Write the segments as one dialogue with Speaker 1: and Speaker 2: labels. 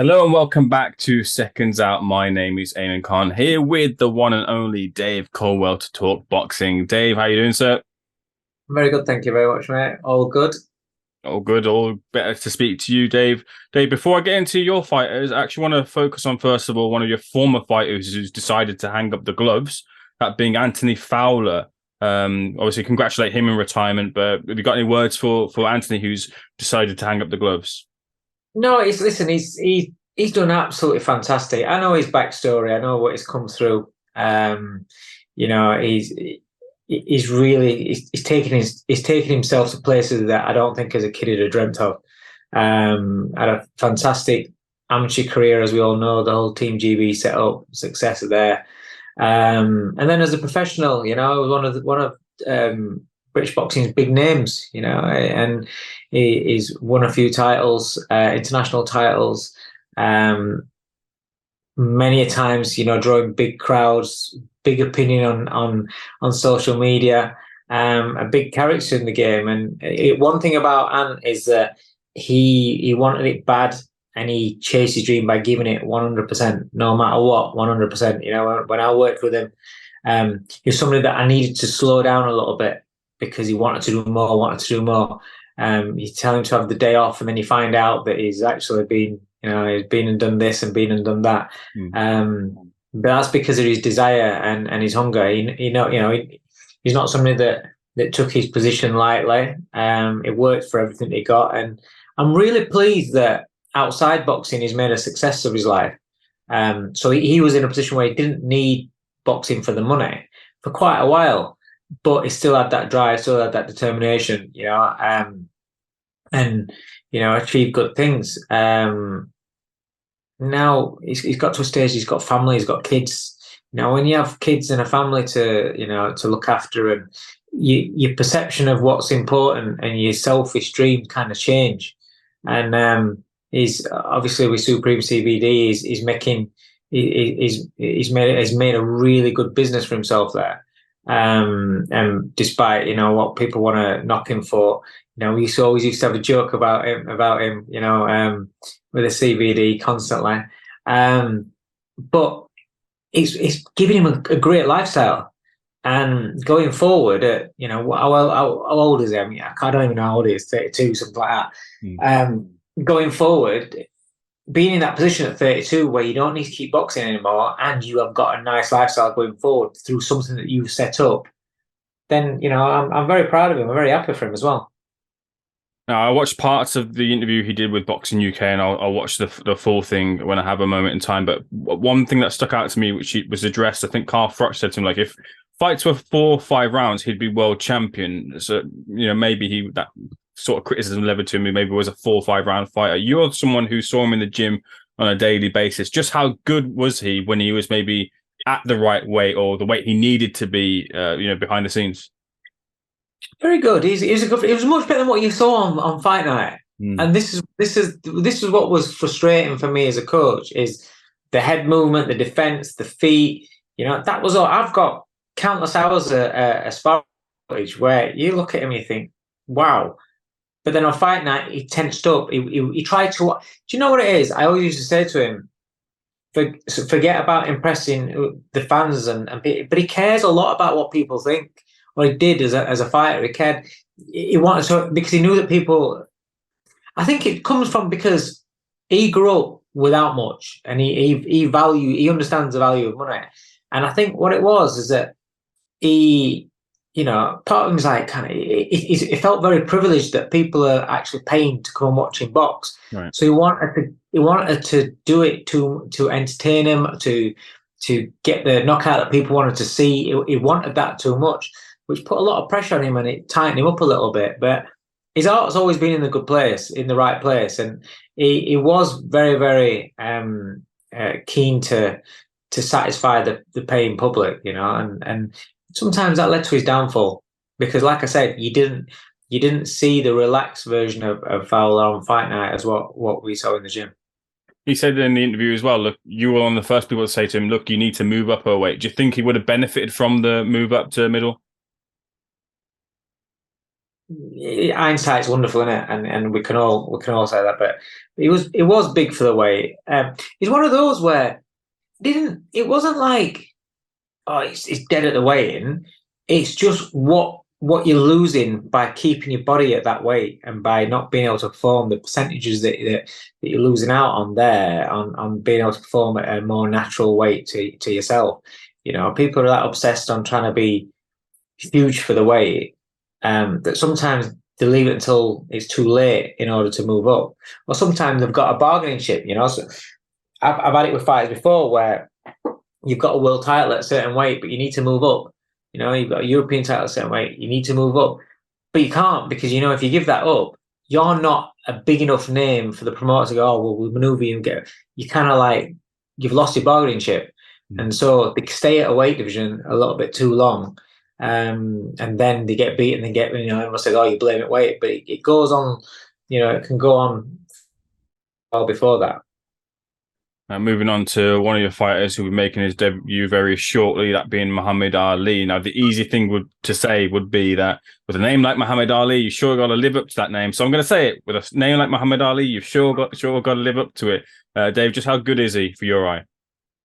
Speaker 1: Hello and welcome back to Seconds Out. My name is Ayman Khan here with the one and only Dave Coldwell to talk boxing. Dave, how you doing, sir?
Speaker 2: Very good, thank you very much, mate. All good.
Speaker 1: All good, all better to speak to you, Dave. Dave, before I get into your fighters, I actually want to focus on, first of all, one of your former fighters who's decided to hang up the gloves, that being Anthony Fowler. Obviously, congratulate him in retirement, but have you got any words for Anthony who's decided to hang up the gloves?
Speaker 2: No, he's done absolutely fantastic. I know his backstory. I know what he's come through. Um, you know, he's really he's taken himself to places that I don't think as a kid he'd have dreamt of. Had a fantastic amateur career, as we all know. The whole Team GB set up success there. And then as a professional, one of British boxing's big names, and he's won a few titles, international titles, many a times, drawing big crowds, big opinion on social media, a big character in the game. And one thing about Ant is that he wanted it bad and he chased his dream by giving it 100%, no matter what, 100%. When I worked with him, he was somebody that I needed to slow down a little bit because he wanted to do more, wanted to do more. You tell him to have the day off, and then you find out that he's actually he's been and done this and been and done that. But that's because of his desire and his hunger. He's not somebody that took his position lightly. It worked for everything he got, and I'm really pleased that outside boxing he's made a success of his life. So he was in a position where he didn't need boxing for the money for quite a while, but he still had that drive, still had that determination, and achieved good things. Now he's got to a stage, he's got family, he's got kids. When you have kids and a family to look after, and your perception of what's important and your selfish dreams kind of change. And he's obviously with Supreme CBD, he's made a really good business for himself there. And despite what people want to knock him for, we always used to have a joke about him, with a CBD constantly. But it's giving him a great lifestyle. And going forward, how old is he? I mean, I don't even know how old he is, 32, something like that. Going forward, being in that position at 32 where you don't need to keep boxing anymore and you have got a nice lifestyle going forward through something that you've set up, then, I'm very proud of him. I'm very happy for him as well.
Speaker 1: Now, I watched parts of the interview he did with Boxing UK, and I'll watch the full thing when I have a moment in time. But one thing that stuck out to me, which he was addressed, I think Carl Froch said to him, like, if fights were 4 or 5 rounds, he'd be world champion. So, maybe that sort of criticism leveled to him, maybe was a 4 or 5 round fighter. You're someone who saw him in the gym on a daily basis. Just how good was he when he was maybe at the right weight or the weight he needed to be, behind the scenes?
Speaker 2: Very good. He's a good. It was much better than what you saw on Fight Night. And this is what was frustrating for me as a coach is the head movement, the defense, the feet. That was all. I've got countless hours of sparring footage where you look at him and you think, wow. But then on Fight Night, he tensed up. He tried to. Do you know what it is? I always used to say to him, forget about impressing the fans but he cares a lot about what people think. Or he did as a fighter. He cared. He wanted to, because he knew that people. I think it comes from because he grew up without much, and he understands the value of money. And I think what it was is that he, part of him is like kind of. He felt very privileged that people are actually paying to come and watch him box.
Speaker 1: Right.
Speaker 2: So he wanted to do it to entertain him, to get the knockout that people wanted to see. He wanted that too much, which put a lot of pressure on him and it tightened him up a little bit. But his heart's always been in the good place, in the right place. And he was very, very keen to satisfy the paying public, and sometimes that led to his downfall because, like I said, you didn't see the relaxed version of Fowler on Fight Night as what we saw in the gym.
Speaker 1: He said in the interview as well, look, you were one of the first people to say to him, look, you need to move up a weight. Do you think he would have benefited from the move up to middle?
Speaker 2: hindsight's wonderful, isn't it? And we can all say that. But it was big for the weight. It's one of those where it wasn't like, oh, it's dead at the weigh-in. It's just what you're losing by keeping your body at that weight and by not being able to perform, the percentages that you're losing out on there on being able to perform at a more natural weight to yourself. You know, people are that obsessed on trying to be huge for the weight, that sometimes they leave it until it's too late in order to move up. Or sometimes they've got a bargaining chip, you know. So I've had it with fighters before where you've got a world title at a certain weight, but you need to move up. You know, you've got a European title at a certain weight, you need to move up. But you can't, because, you know, if you give that up, you're not a big enough name for the promoter to go, oh, well, we'll maneuver you and get. You kind of like, you've lost your bargaining chip. And so they stay at a weight division a little bit too long. And then they get beaten, they get, you know, everyone says, oh, you blame it weight. But it goes on, you know, it can go on well before that.
Speaker 1: Moving on to one of your fighters who will be making his debut very shortly, that being Muhammad Ali. Now, the easy thing to say would be that with a name like Muhammad Ali, you sure got to live up to that name. So I'm going to say it. With a name like Muhammad Ali, you've sure got to live up to it. Dave, just how good is he for your eye?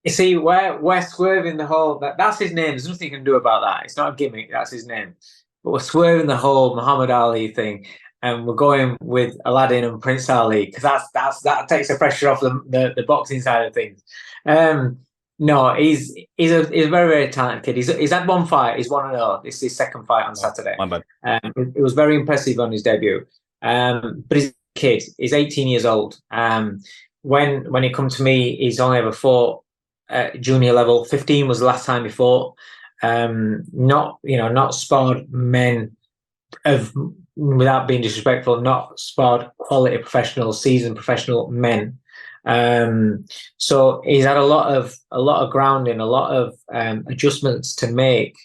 Speaker 2: You see, we're swerving the whole. That's his name. There's nothing you can do about that. It's not a gimmick. That's his name. But we're swerving the whole Muhammad Ali thing, and we're going with Aladdin and Prince Ali, because that takes the pressure off the boxing side of things. No, he's a very, very talented kid. He's had one fight. He's 1-0. It's his second fight on Saturday.
Speaker 1: My bad.
Speaker 2: It was very impressive on his debut. But he's a kid. He's 18 years old. When he come to me, he's only ever fought at junior level. 15 was the last time he fought. Not sparred men of, without being disrespectful, not sparred quality professional, seasoned professional men. So he's had a lot of grounding, a lot of adjustments to make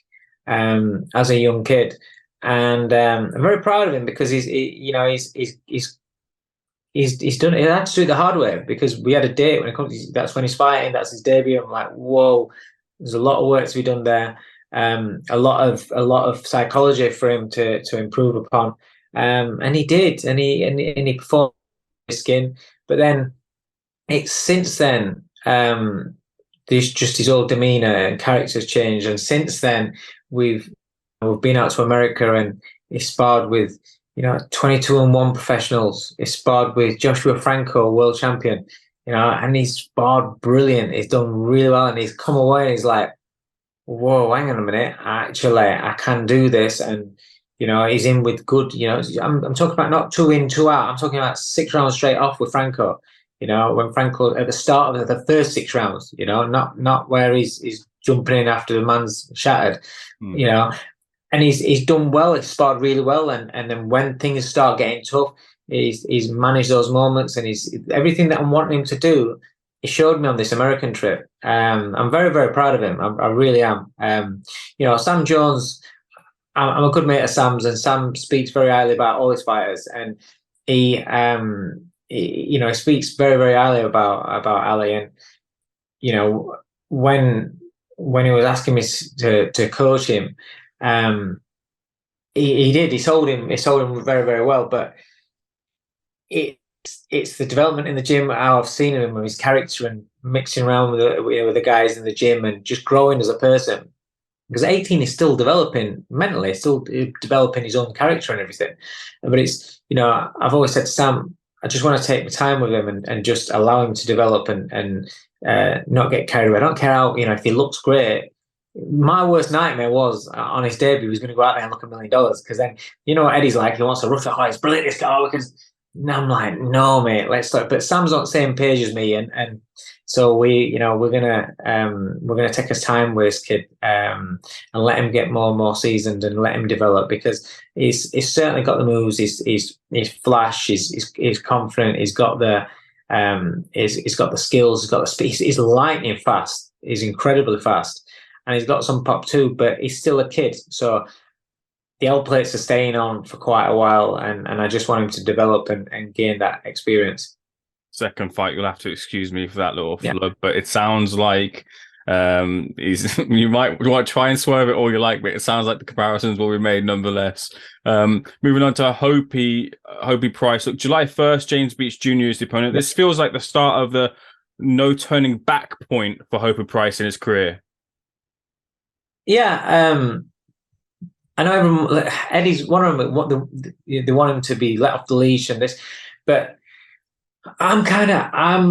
Speaker 2: as a young kid, and I'm very proud of him, because he's done it. He had to do it the hard way, because we had a date when it comes. That's when he's fighting. That's his debut. I'm like, whoa, there's a lot of work to be done there. A lot of psychology for him to improve upon. And he did, and he performed his skin. But then it's since then, there's just his whole demeanor and character's changed. And since then, we've been out to America, and he sparred with, 22-1 professionals. He sparred with Joshua Franco, world champion, and he's sparred brilliant. He's done really well, and he's come away and he's like, whoa, hang on a minute, actually, I can do this. And, he's in with good, I'm talking about not 2 in, 2 out. I'm talking about 6 rounds straight off with Franco, when Franco, at the start of the first 6 rounds, not where he's jumping in after the man's shattered, and he's done well. He's sparred really well, and then when things start getting tough, he's managed those moments, and he's everything that I'm wanting him to do. He showed me on this American trip. I'm very, very proud of him. I really am. Sam Jones, I'm a good mate of Sam's, and Sam speaks very highly about all his fighters, and he speaks very, very highly about Ali. And when he was asking me to coach him, he did. He sold him very, very well. But it's the development in the gym, how I've seen him with his character, and mixing around with the guys in the gym, and just growing as a person. Because 18 is still developing mentally, still developing his own character and everything. But it's, I've always said to Sam, I just want to take my time with him and just allow him to develop and not get carried away. I don't care how, if he looks great. My worst nightmare was on his debut, he was going to go out there and look $1 million, because then, what Eddie's like, he wants to rush it. Oh, it's brilliant, this guy. And I'm like, no, mate, let's start. But Sam's on the same page as me, and so we're gonna take his time with this kid, and let him get more and more seasoned, and let him develop, because he's certainly got the moves. He's flash. He's confident. He's got the he's got the skills. He's got the speed. He's lightning fast. He's incredibly fast, and he's got some pop too. But he's still a kid, so the L plates are staying on for quite a while, and I just want him to develop and gain that experience.
Speaker 1: Second fight, you'll have to excuse me for that little flub, but it sounds like You might try and swerve it all you like, but it sounds like the comparisons will be made nonetheless. Moving on to Hopey Price. Look, July 1st, James Beech Jr. is the opponent. This feels like the start of the no turning back point for Hopey Price in his career.
Speaker 2: Yeah, I know everyone. Eddie's one of them. They want him to be let off the leash and this, but I'm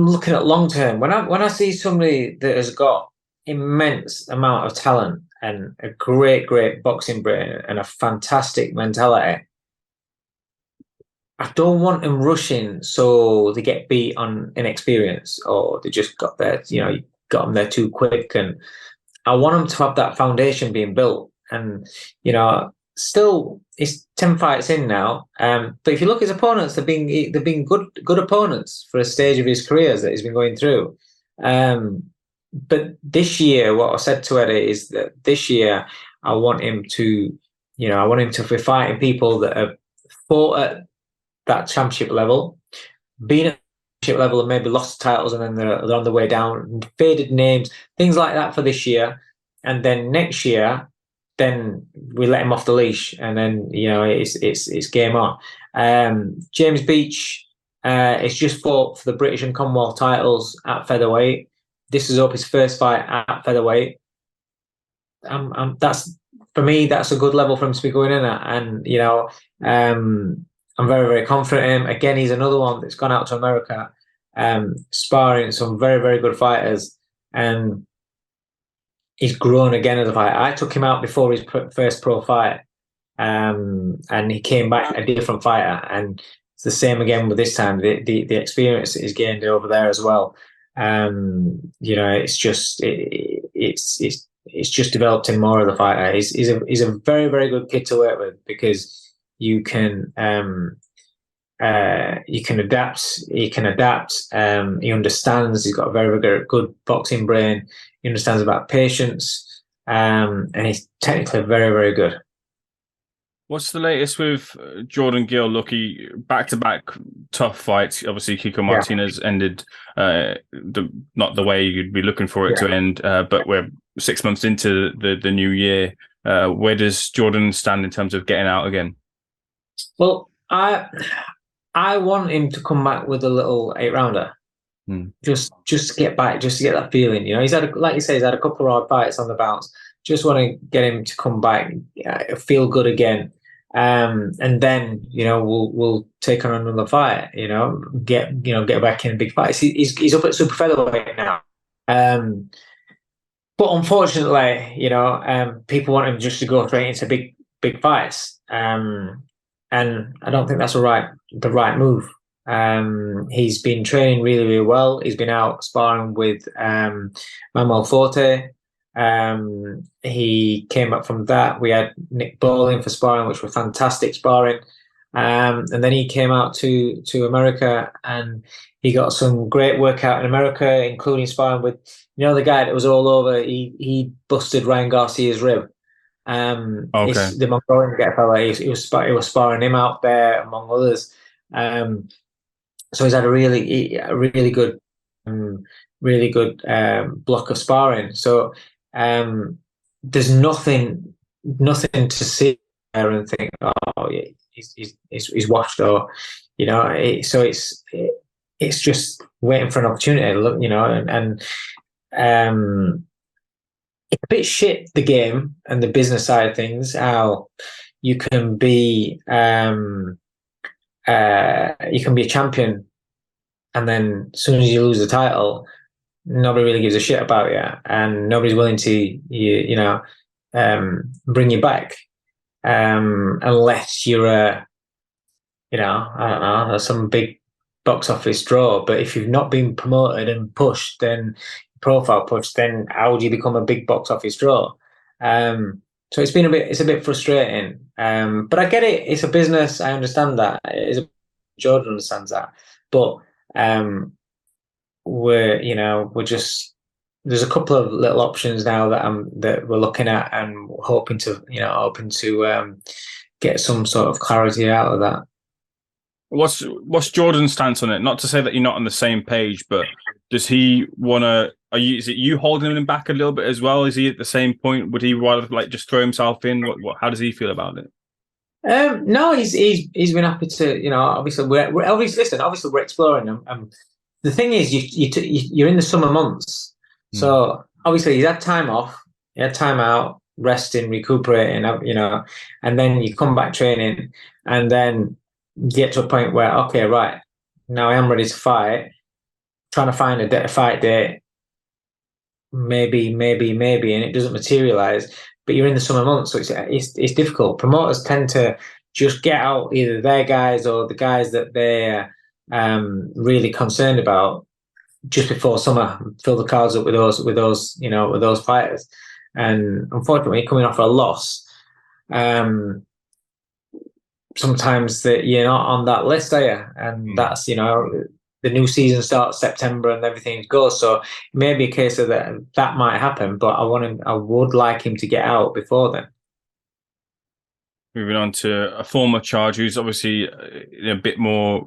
Speaker 2: looking at long term. When I see somebody that has got immense amount of talent and a great boxing brain and a fantastic mentality, I don't want them rushing so they get beat on inexperience or they just got there, got them there too quick. And I want them to have that foundation being built. And, still it's 10 fights in now. But if you look at his opponents, they've been good opponents for a stage of his career that he's been going through. But this year, what I said to Eddie is that this year I want him to be fighting people that have fought at that championship level, been at championship level and maybe lost titles and then they're on the way down, faded names, things like that for this year. And then next year, then we let him off the leash and then, it's game on. James Beech is just fought for the British and Commonwealth titles at featherweight. This is up his first fight at featherweight. For me, that's a good level for him to be going in at. And, I'm very, very confident in him. Again, he's another one that's gone out to America, sparring some very, very good fighters. And he's grown again as a fighter. I took him out before his first pro fight, and he came back a different fighter. And it's the same again with this time. The experience that he's gained over there as well. It's just developed him more of the fighter. He's a very, very good kid to work with because you can adapt. He can adapt. He understands. He's got a very, very good boxing brain. He understands about patience, and he's technically very, very good.
Speaker 1: What's the latest with Jordan Gill? Look, he back-to-back tough fights. Obviously, Kiko Martinez ended not the way you'd be looking for it to end, but we're 6 months into the new year. Where does Jordan stand in terms of getting out again?
Speaker 2: Well, I want him to come back with a little 8-rounder. Just to get back, just to get that feeling. He's had, like you say, he's had a couple of hard fights on the bounce. Just want to get him to come back, feel good again, and then we'll take on another fight. Get back in big fights. He's up at super featherweight now. But unfortunately, people want him just to go straight into big fights. And I don't think that's the right move. He's been training really, really well. He's been out sparring with Manuel Forte. He came up from that. We had Nick Bowling for sparring, which were fantastic sparring. And then he came out to America and he got some great workout in America, including sparring with, the guy that was all over. He busted Ryan Garcia's rib.
Speaker 1: Okay.
Speaker 2: The Mongolian fella. He was sparring him out there among others. So he's had a really good block of sparring. So there's nothing to see there and think, oh yeah, he's washed, or so it's just waiting for an opportunity. Look, and it's a bit shit, the game and the business side of things. How you can be a champion, and then as soon as you lose the title, nobody really gives a shit about you, and nobody's willing to bring you back, unless you're I don't know, some big box office draw. But if you've not been promoted and pushed, then profile pushed, then how would you become a big box office draw? So it's a bit frustrating. But I get it. It's a business. I understand that. Jordan understands that. But we're just, there's a couple of little options now that we're looking at and hoping to get some sort of clarity out of that.
Speaker 1: What's Jordan's stance on it? Not to say that you're not on the same page, but does he want to Is it you holding him back a little bit as well? Is he at the same point? Would he rather like just throw himself in? How does he feel about it?
Speaker 2: No, he's been happy to, obviously we're obviously listen. Obviously, we're exploring them. The thing is, you're in the summer months, so obviously he's had time off, he had time out, resting, recuperating, and then you come back training, and then get to a point where okay, right now I am ready to fight, trying to find a fight date, maybe, and it doesn't materialize. But you're in the summer months, so it's difficult. Promoters tend to just get out either their guys or the guys that they're really concerned about just before summer, fill the cards up with those fighters. And unfortunately, coming off a loss, sometimes that you're not on that list, are you? And that's the new season starts September and everything goes. So it may be a case of that might happen, but I would like him to get out before then.
Speaker 1: Moving on to a former charge who's obviously a bit more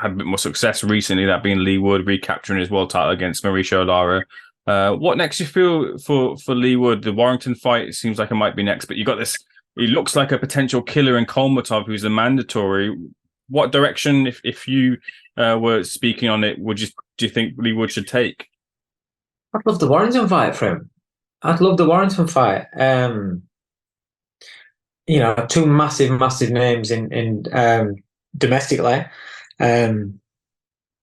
Speaker 1: had a bit more success recently, that being Leigh Wood recapturing his world title against Mauricio Lara. What next do you feel for Leigh Wood? The Warrington fight seems like it might be next, but you got this. He looks like a potential killer in Kolmatov, who's a mandatory. What direction, if you were speaking on it, do you think Leigh Wood should take?
Speaker 2: I'd love the Warrington fight for him. I'd love the Warrington fight. Two massive names in domestically.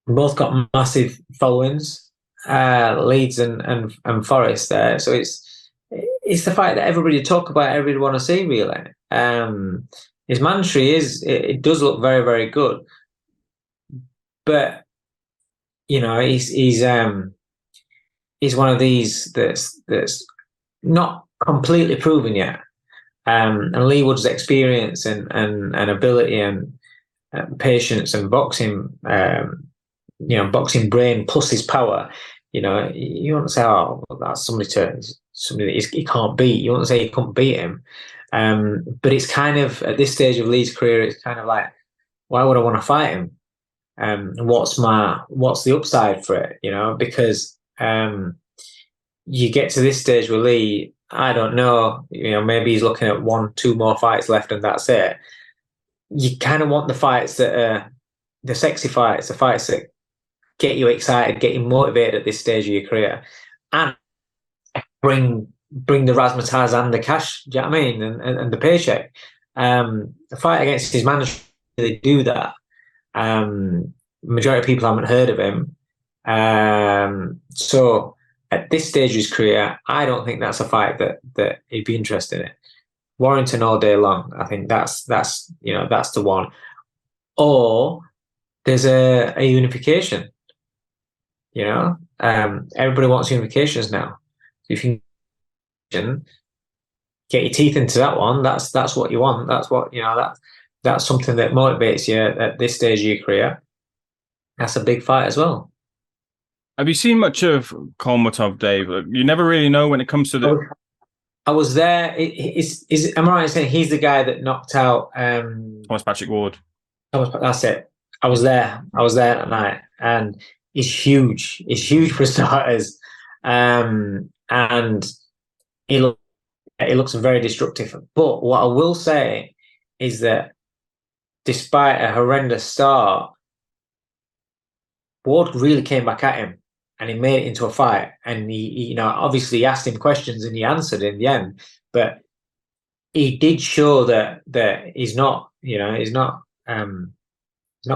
Speaker 2: Both got massive followings, Leeds and Forest there. So it's the fight that everybody talk about, everybody want to see really. His mandatory it does look very, very good, but he's one of these that's not completely proven yet. And Leigh Wood's experience and ability and patience and boxing, boxing brain plus his power. You want to say, oh, that's somebody that he can't beat. You want to say he couldn't beat him. But it's kind of, at this stage of Leigh's career, it's kind of like, why would I want to fight him? What's the upside for it? Because you get to this stage with Leigh, I don't know, maybe he's looking at 1-2 more fights left and that's it. You kind of want the fights that are the sexy fights, the fights that get you excited, get you motivated at this stage of your career, and bring the razzmatazz and the cash, do you know what I mean? And the paycheck. The fight against his manager, they do that. Majority of people haven't heard of him. So at this stage of his career, I don't think that's a fight that he'd be interested in. Warrington all day long. I think that's the one. Or there's a unification. Everybody wants unifications now. If you can get your teeth into that one, that's what you want. That's what that's something that motivates you at this stage of your career. That's a big fight as well.
Speaker 1: Have you seen much of Kolmatov, Dave? You never really know when it comes to the.
Speaker 2: I was there. Am I right in saying he's the guy that knocked out
Speaker 1: Thomas Patrick Ward?
Speaker 2: That's it. I was there that night, and he's huge. He's huge for starters, and he looks very destructive. But what I will say is that despite a horrendous start, Ward really came back at him. And he made it into a fight, and he obviously asked him questions, and he answered in the end. But he did show that he's not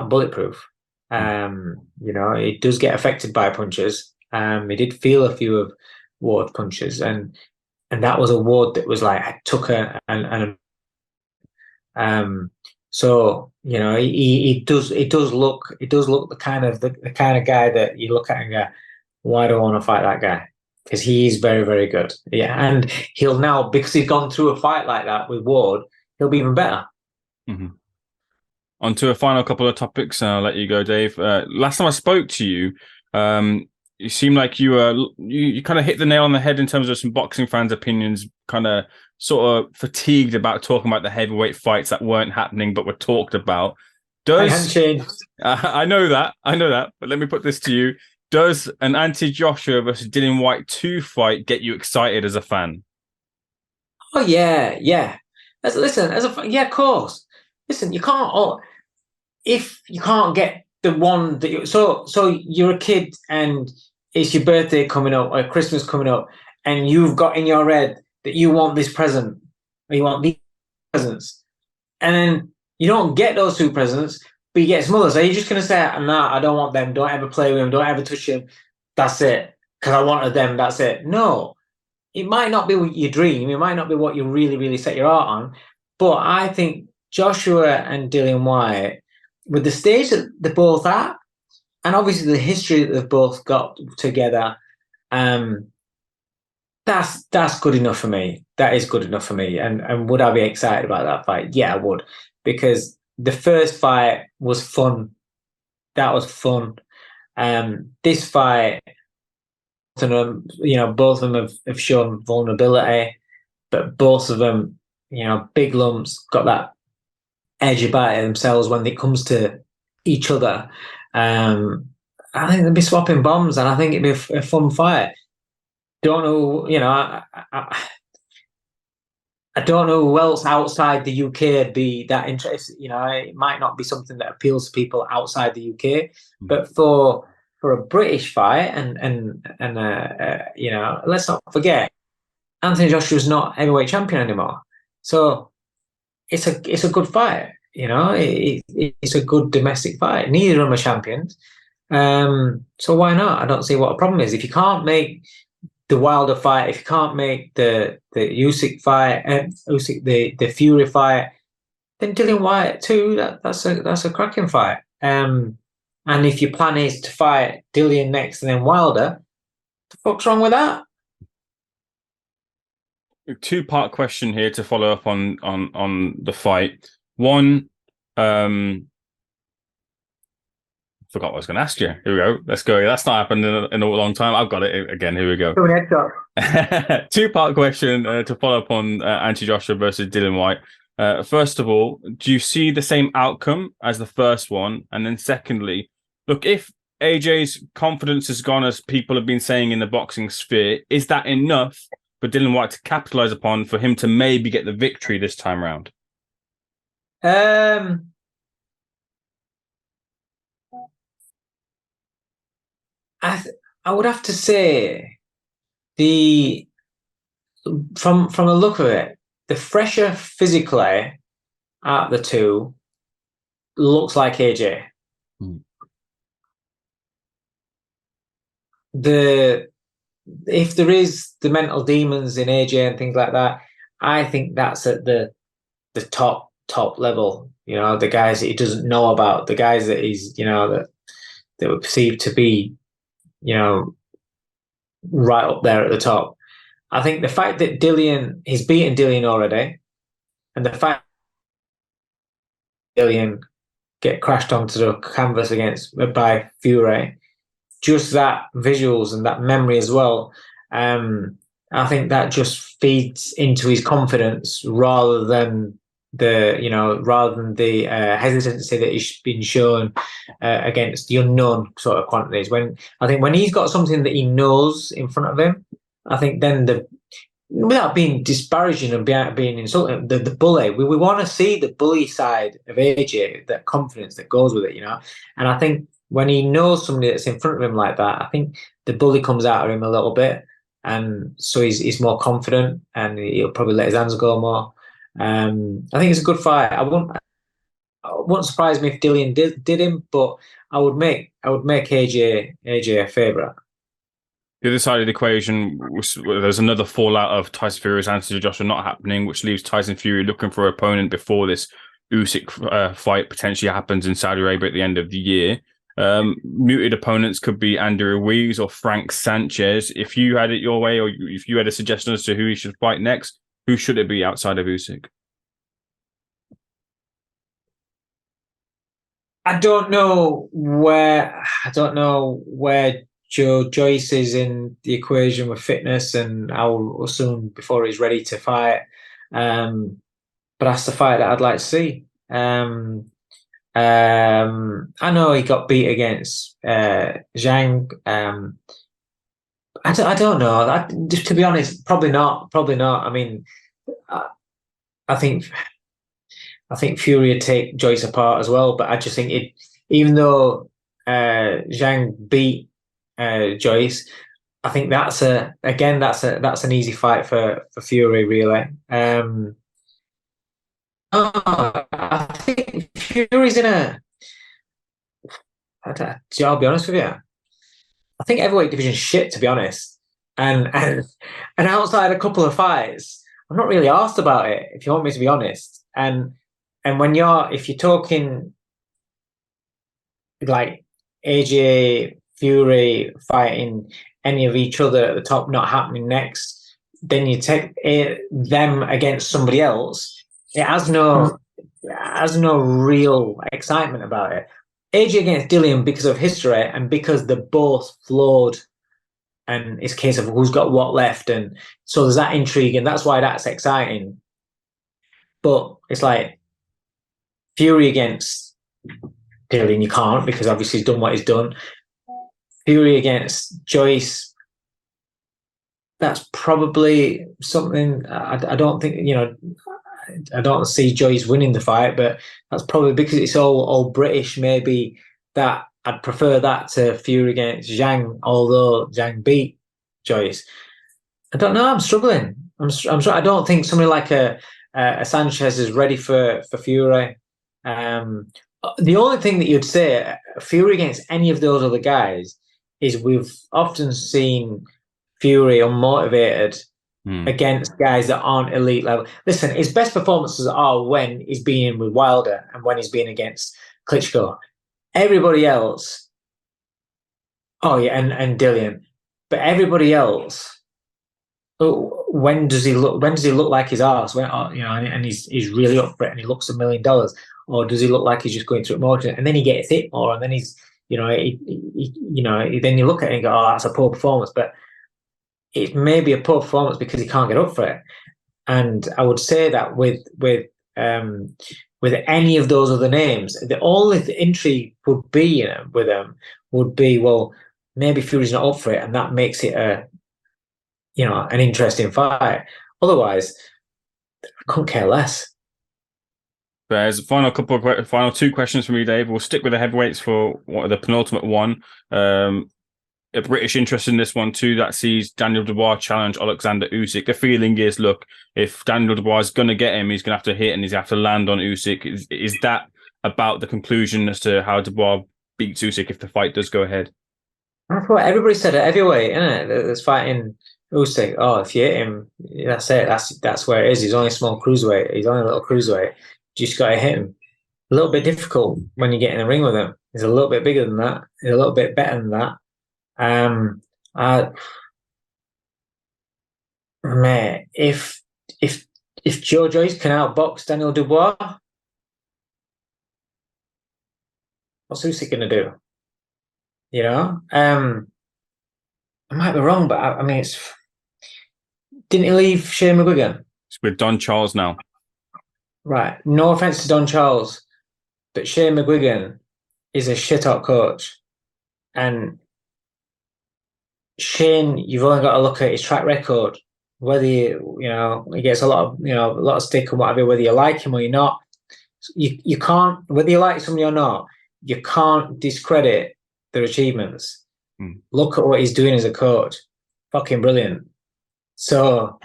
Speaker 2: bulletproof. He does get affected by punches. He did feel a few of Ward's punches, and that was a Ward that was like I took so he does look the kind of guy that you look at and go, why do I want to fight that guy? Because he's very, very good. Yeah, and he'll now, because he's gone through a fight like that with Ward, he'll be even better.
Speaker 1: Mm-hmm. On to a final couple of topics, and I'll let you go, Dave. Last time I spoke to you, you seemed like you kind of hit the nail on the head in terms of some boxing fans' opinions, kind of sort of fatigued about talking about the heavyweight fights that weren't happening but were talked about. I
Speaker 2: haven't changed.
Speaker 1: I know that, but let me put this to you. Does an anti-Joshua versus Dillian Whyte 2 fight get you excited as a fan?
Speaker 2: Oh yeah, yeah. Yeah, of course. Listen, you can't. Oh, if you can't get the one that you so you're a kid and it's your birthday coming up or Christmas coming up, and you've got in your head that you want this present or you want these presents, and then you don't get those two presents, but you get some others. Are you just going to say, "Nah, I don't want them. Don't ever play with them. Don't ever touch them. That's it. Because I wanted them. That's it." No, it might not be your dream. It might not be what you really, really set your heart on. But I think Joshua and Dillian Whyte, with the stage that they're both at, and obviously the history that they've both got together, that's good enough for me. That is good enough for me. And would I be excited about that fight? Yeah, I would, because the first fight was fun. That was fun. This fight, both of them have shown vulnerability, but both of them, big lumps, got that edge about themselves when it comes to each other. I think they'll be swapping bombs, and I think it'd be a fun fight. Don't know, I don't know who else outside the UK would be that interested. It might not be something that appeals to people outside the UK, but for a British fight, and let's not forget, Anthony Joshua's not heavyweight champion anymore, so it's a good fight. It's a good domestic fight. Neither of them are champions, so why not? I don't see what a problem is. If you can't make the Wilder fight, if you can't make the Usyk fight, the Fury fight, then Dillian Whyte too. That's a cracking fight. And if your plan is to fight Dillian next and then Wilder, the fuck's wrong with that?
Speaker 1: Two-part question here to follow up on the fight. One, forgot what I was going to ask you. Here we go. Let's go. That's not happened in a long time. I've got it again. Here we go. Two-part question to follow up on anti-Joshua versus Dillian Whyte. First of all, do you see the same outcome as the first one? And then secondly, look, if AJ's confidence has gone, as people have been saying in the boxing sphere, is that enough for Dillian Whyte to capitalize upon for him to maybe get the victory this time round?
Speaker 2: I would have to say from a look of it, the fresher physically out of the two looks like AJ. If there is the mental demons in AJ and things like that, I think that's at the top level. The guys that he doesn't know about, the guys that he's that were perceived to be right up there at the top. I think the fact that he's beaten Dillian already, and the fact Dillian get crashed onto the canvas by Fury, just that visuals and that memory as well, I think that just feeds into his confidence rather than the hesitancy that he's been shown against the unknown sort of quantities. When he's got something that he knows in front of him, I think then without being disparaging and being insulting, the bully, we want to see the bully side of AJ, that confidence that goes with it, And I think when he knows somebody that's in front of him like that, I think the bully comes out of him a little bit, and so he's more confident, and he'll probably let his hands go more. I think it's a good fight. It wouldn't surprise me if Dillian did him, but I would make AJ a favourite.
Speaker 1: The other side of the equation, there's another fallout of Tyson Fury's Anthony Joshua not happening, which leaves Tyson Fury looking for an opponent before this Usyk fight potentially happens in Saudi Arabia at the end of the year. Muted opponents could be Andy Ruiz or Frank Sanchez. If you had it your way, or if you had a suggestion as to who he should fight next, who should it be outside of Usyk?
Speaker 2: I don't know where Joe Joyce is in the equation with fitness and how soon before he's ready to fight. But that's the fight that I'd like to see. I know he got beat against Zhang. I don't know. Just to be honest, probably not. Probably not. I mean, I, I think Fury would take Joyce apart as well. But I just think it, even though Zhang beat Joyce, I think that's an easy fight for Fury, really. I think Fury's in a. I'll be honest with you. I think heavyweight division's shit, to be honest. And outside a couple of fights, I'm not really asked about it, if you want me to be honest. And if you're talking like AJ, Fury fighting any of each other at the top, not happening next, then you take them against somebody else. It has no real excitement about it. AJ against Dillian because of history and because they're both flawed, and it's a case of who's got what left, and so there's that intrigue, and that's why that's exciting. But it's like Fury against Dillian, you can't, because obviously he's done what he's done. Fury against Joyce, that's probably something. I don't think, I don't see Joyce winning the fight, but that's probably because it's all British. Maybe that I'd prefer that to Fury against Zhang, although Zhang beat Joyce. I don't know. I'm struggling. I don't think somebody like a Sanchez is ready for Fury. The only thing that you'd say Fury against any of those other guys is we've often seen Fury unmotivated against guys that aren't elite level. Listen, his best performances are when he's been with Wilder and when he's been against Klitschko. Everybody else, oh yeah, and Dillian, but everybody else, when does he look like his arse? And he's really up for it and he looks $1 million, or does he look like he's just going through emotion? And then he gets hit more, and then he's, then you look at it and go, oh, that's a poor performance, but it may be a poor performance because he can't get up for it. And I would say that with any of those other names, the only intrigue would be with them would be, well, maybe Fury's not up for it, and that makes it an interesting fight. Otherwise, I couldn't care less.
Speaker 1: There's final two questions from you, Dave. We'll stick with the heavyweights for the penultimate one. A British interest in this one too that sees Daniel Dubois challenge Oleksandr Usyk. The feeling is, look, if Daniel Dubois is going to get him, he's going to have to hit and he's going to have to land on Usyk. Is that about the conclusion as to how Dubois beats Usyk if the fight does go ahead?
Speaker 2: That's what everybody said at heavyweight, isn't it? That's fighting Usyk. Oh, if you hit him, that's it. That's where it is. He's only a small cruiserweight. He's only a little cruiserweight. You just got to hit him. A little bit difficult when you get in the ring with him. He's a little bit bigger than that. He's a little bit better than that. Man, if Joe Joyce can outbox Daniel Dubois, what's Usyk going to do? I might be wrong, but I mean, didn't he leave Shane McGuigan?
Speaker 1: It's with Don Charles now.
Speaker 2: Right. No offense to Don Charles, but Shane McGuigan is a shit-hot coach, and Shane, you've only got to look at his track record. Whether he gets a lot of stick and whatever, whether you like him or you're not, you can't. Whether you like somebody or not, you can't discredit their achievements. Look at what he's doing as a coach. Fucking brilliant. So,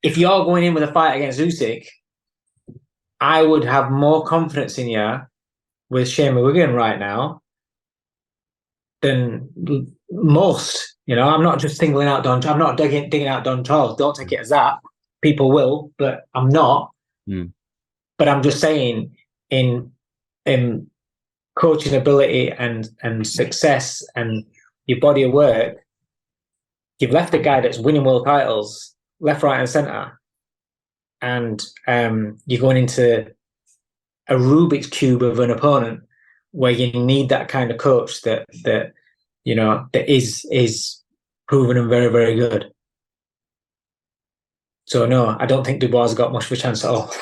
Speaker 2: if you're going in with a fight against Usyk, I would have more confidence in you with Shane McGuigan right now than most. I'm not just singling out Don. I'm not digging out Don Charles. Don't take it as that. People will, but I'm not. But I'm just saying, in coaching ability and success and your body of work, you've left a guy that's winning world titles left, right, and centre, and you're going into a Rubik's cube of an opponent where you need that kind of coach that is proven and very, very good. So no, I don't think Dubois has got much of a chance at all.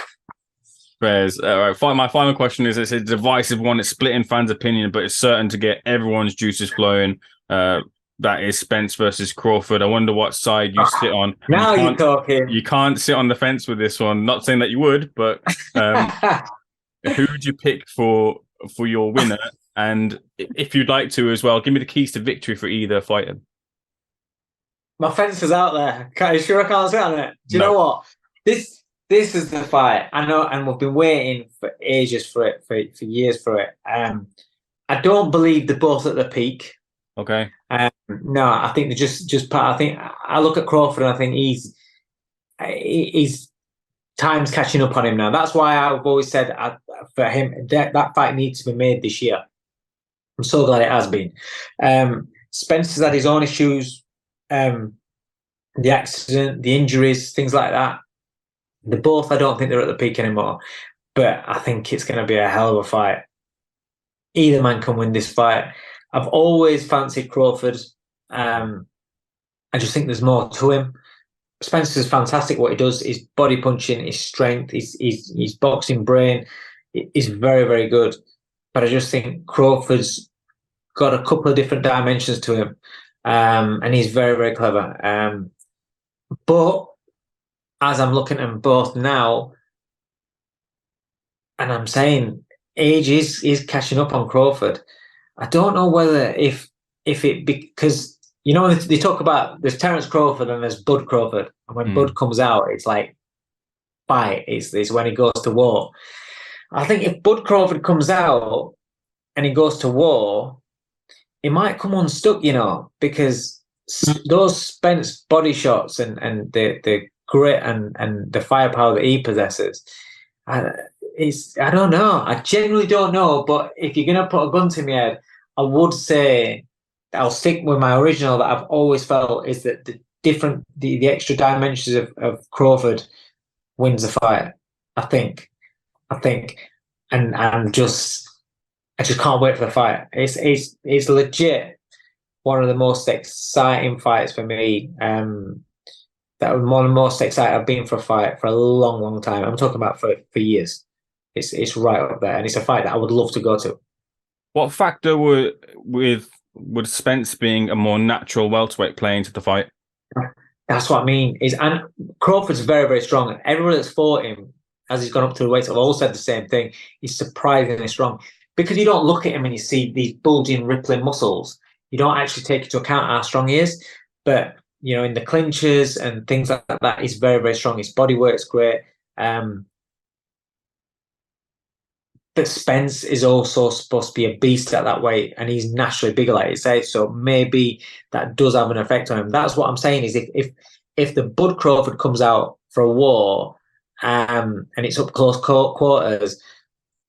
Speaker 1: Bears. All right. My final question is: it's a divisive one. It's splitting fans' opinion, but it's certain to get everyone's juices flowing. That is Spence versus Crawford. I wonder what side you sit on.
Speaker 2: Now you're talking.
Speaker 1: You can't sit on the fence with this one. Not saying that you would, but who would you pick for your winner? And if you'd like to as well, give me the keys to victory for either fighter.
Speaker 2: My fence is out there. Are you sure I can't sit on it? Do you know what? This is the fight. I know, and we've been waiting for ages for it, for years for it. I don't believe they're both at the peak.
Speaker 1: Okay.
Speaker 2: No, I think they're just part. I think I look at Crawford and I think he's time's catching up on him now. That's why I've always said for him that fight needs to be made this year. I'm so glad it has been. Spence has had his own issues, the accident, the injuries, things like that. They're both, I don't think they're at the peak anymore, but I think it's going to be a hell of a fight. Either man can win this fight. I've always fancied Crawford. I just think there's more to him. Spence is fantastic what he does. His body punching, his strength, his boxing brain is very, very good. But I just think Crawford's got a couple of different dimensions to him. And he's very, very clever. But as I'm looking at them both now, and I'm saying age is catching up on Crawford. I don't know whether if it, because you know they talk about there's Terence Crawford and there's Bud Crawford, and when Bud comes out, it's like fight. It's when he goes to war. I think if Bud Crawford comes out and he goes to war, he might come unstuck, you know, because those Spence body shots and the grit and the firepower that he possesses, I don't know. I genuinely don't know. But if you're gonna put a gun to my head, I would say I'll stick with my original that I've always felt is that the extra dimensions of Crawford wins the fight. I think, and I just can't wait for the fight. It's legit one of the most exciting fights for me. That was one of the most excited I've been for a fight for a long, long time. I'm talking about for years. It's right up there, and it's a fight that I would love to go to.
Speaker 1: What factor would Spence being a more natural welterweight play into the fight?
Speaker 2: That's what I mean. And Crawford's very, very strong. Everybody that's fought him as he's gone up to the weights have all said the same thing. He's surprisingly strong because you don't look at him and you see these bulging, rippling muscles. You don't actually take into account how strong he is. But you know, in the clinches and things like that, he's very, very strong. His body work's great. But Spence is also supposed to be a beast at that weight, and he's naturally bigger, like you say. So maybe that does have an effect on him. That's what I'm saying. Is if the Bud Crawford comes out for a war, and it's up close quarters,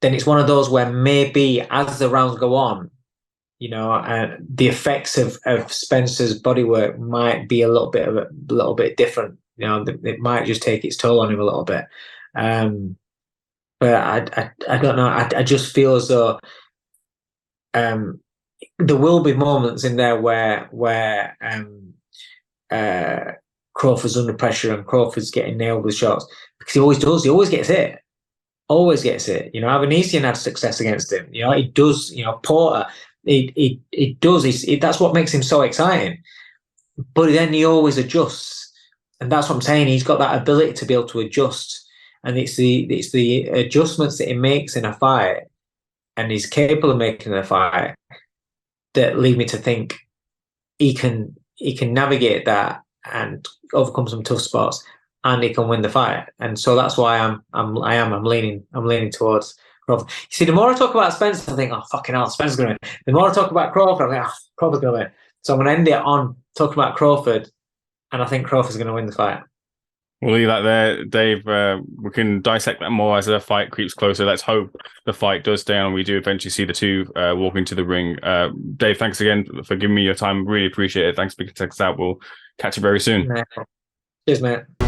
Speaker 2: then it's one of those where maybe as the rounds go on, you know, the effects of Spencer's bodywork might be a little bit different. You know, it might just take its toll on him a little bit. But I don't know. I just feel as though there will be moments in there where Crawford's under pressure and Crawford's getting nailed with shots because he always does. He always gets hit. Always gets hit. You know, Avanesian had success against him. You know, he does. You know, Porter. He does. That's what makes him so exciting. But then he always adjusts, and that's what I'm saying. He's got that ability to be able to adjust. And it's the adjustments that he makes in a fight, and he's capable of making in a fight, that lead me to think he can navigate that and overcome some tough spots, and he can win the fight. And so that's why I'm leaning towards Crawford. You see, the more I talk about Spence, I think, oh fucking hell, Spence is going to win. The more I talk about Crawford, I think, oh, Crawford's going to win. So I'm going to end it on talking about Crawford, and I think Crawford's going to win the fight.
Speaker 1: We'll leave that there, Dave. We can dissect that more as the fight creeps closer. Let's hope the fight does stay on. We do eventually see the two walk into the ring. Dave, thanks again for giving me your time. Really appreciate it. Thanks for checking us out. We'll catch you very soon.
Speaker 2: Cheers, mate.